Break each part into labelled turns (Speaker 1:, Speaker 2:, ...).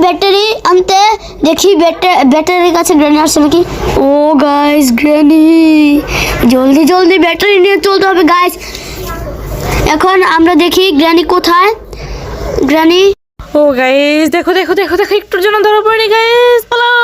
Speaker 1: Battery আনতে, দেখি ব্যাটারির কাছে গ্র্যানি আসছে নাকি। ও গাইস গ্র্যানি, জলদি জলদি ব্যাটারি নিয়ে চলতে হবে গাইস। এখন আমরা দেখি গ্র্যানি কোথায়। গ্র্যানি,
Speaker 2: ও গাইস দেখো দেখো দেখো দেখো, একটুর জন্য ধরা পড়ে গাইস, পালাও।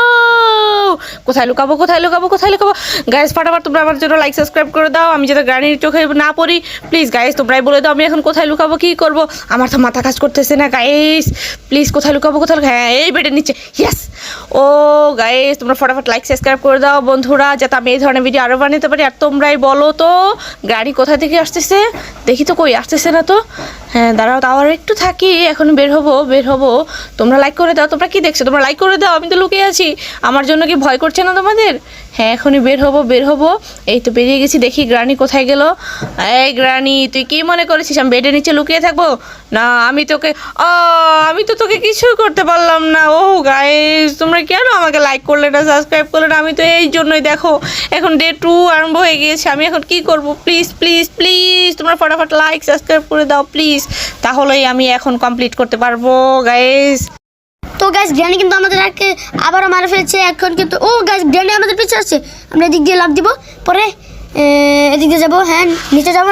Speaker 2: কোথায় লুকাবো কোথায় লুকাবো কোথায় লুকাবো? গাইস ফাটাফাট তোমরা আমার জন্য লাইক সাবস্ক্রাইব করে দাও, আমি যাতে গ্রানির চোখে না পড়ি। প্লিজ গাইস তোমরাই বলে দাও আমি এখন কোথায় লুকাবো, কি করব? আমার তো মাথা কাজ করতেছে না গাইস। প্লিজ কোথায় লুকাবো কোথায় হ্যাঁ এই বেডের নিচে, ইয়েস। ও গাইস তোমরা ফটাফট লাইক সাবস্ক্রাইব করে দাও বন্ধুরা, যাতে আমি এই ধরনের ভিডিও আরও বানাতে পারি। আর তোমরাই বলো তো গাড়ি কোথা থেকে আসতেছে, দেখি তো কই আসতেছে না তো। হ্যাঁ দাঁড়াও, তাও আর একটু থাকি, এখন বের হবো। তোমরা লাইক করে দাও, তোমরা কি দেখছো? তোমরা লাইক করে দাও, আমি তো লুকিয়ে আছি। আমার জন্য কি ভয় করছে না তোমাদের? হ্যাঁ এখনই বের হবো। এই তো বেরিয়ে গেছি, দেখি গ্রানি কোথায় গেল। এই গ্রানি, তুই কি মনে করেছিস আমি বেডের নিচে লুকিয়ে থাকবো? না আমি তো তোকে কিছুই করতে পারলাম না। ও গাইস তোমরা কেন আমাকে লাইক করলে না, সাবস্ক্রাইব করলে না? আমি তো এই জন্যই দেখো এখন ডে 2 আরম্ভ হয়ে গিয়েছে, আমি এখন কি করব? প্লিজ প্লিজ প্লিজ তোমরা ফটাফট লাইক সাবস্ক্রাইব করে দাও প্লিজ, তাহলেই আমি এখন কমপ্লিট করতে পারবো গাইস।
Speaker 1: তো গাইস গ্র্যানি কিন্তু আমাদেরকে আবারও মারা ফেলেছে এখন কিন্তু। ও গাইস গ্র্যানি আমাদের পিছে আসছে, আমরা এদিক দিয়ে লাফ দিব, পরে এদিক দিয়ে যাবো। হ্যাঁ নিচে যাবো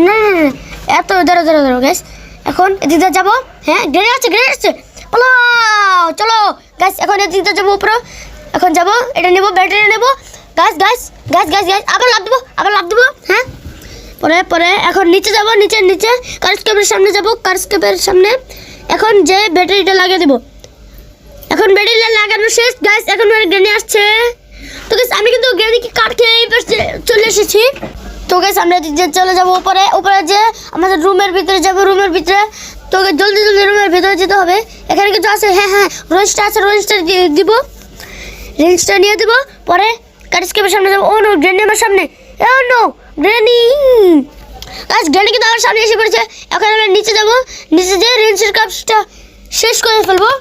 Speaker 1: না এত ধরো গাইস, এখন এদিক দিয়ে যাবো। হ্যাঁ গ্র্যানি আসছে চলো গাইস, এখন এদিক দিয়ে যাবো উপরে। এখন যাবো, এটা নেবো, ব্যাটারি নেবো গাইস আবার লাফ দেবো। হ্যাঁ পরে এখন নিচে যাবো, নিচে কারস্কেপের সামনে যাবো, কারস্কেপের সামনে এখন যে ব্যাটারিটা লাগিয়ে দেবো। এখন ব্যাটারিটা লাগানো শেষ গাইস, এখন গ্র্যানি আসছে। তো গাইস আমি কিন্তু গ্র্যানিকে কাট খেয়ে এই পাশে চলে এসেছি। তো গাইস আমরা চলে যাবো উপরে যে আমাদের রুমের ভিতরে যাবো, রুমের ভিতরে। তো জলদি রুমের ভিতরে যেতে হবে। এখানে কিছু আছে, হ্যাঁ রেঞ্জটা আছে, রেঞ্জটা দিব, রেঞ্জটা নিয়ে দেবো। পরে কারস্কেপের সামনে যাবো। ও নো গ্র্যানি আমার সামনে, ও নো গ্র্যানি গাইস, গ্র্যানি কিন্তু আমার সামনে এসে পড়েছে। এখন আমরা নিচে যাবো, নিচে যেয়ে রেঞ্জের কাজটা শেষ করে ফেলবো।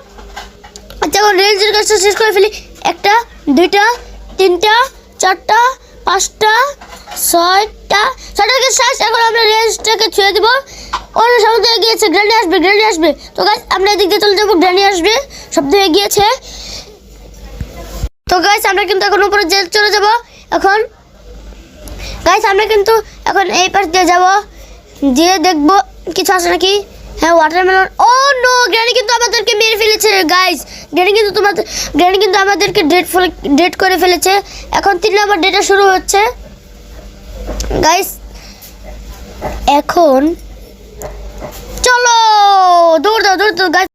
Speaker 1: আচ্ছা এখন রেঞ্জের কাজটা শেষ করে ফেলি। 1টা 2টা 3টা 4টা 5টা 6টা শেষ। এখন আমরা রেঞ্জটাকে ছুঁয়ে দেবো। অন্য শব্দ এগিয়েছে, গ্র্যানি আসবে। তো গাইস আমরা এদিক দিয়ে চলে যাবো, গ্র্যানি আসবে, শব্দ এগিয়েছে। তো গাইস আমরা কিন্তু এখন উপরে চলে যাবো। এখন গাইস আমরা কিন্তু এখন এই পাশ দিয়ে যাবো, দিয়ে দেখবো কিছু আছে নাকি। হ্যাঁ ওয়াটারমেলন। ও নো গ্র্যানি কিন্তু আমাদেরকে মেরে ফেলেছে গাইস, গ্র্যানি কিন্তু আমাদেরকে ডেট করে ফেলেছে। এখন 3 নম্বর ডেটা শুরু হচ্ছে গাইস। এখন চলো দৌড় দাও গাইস।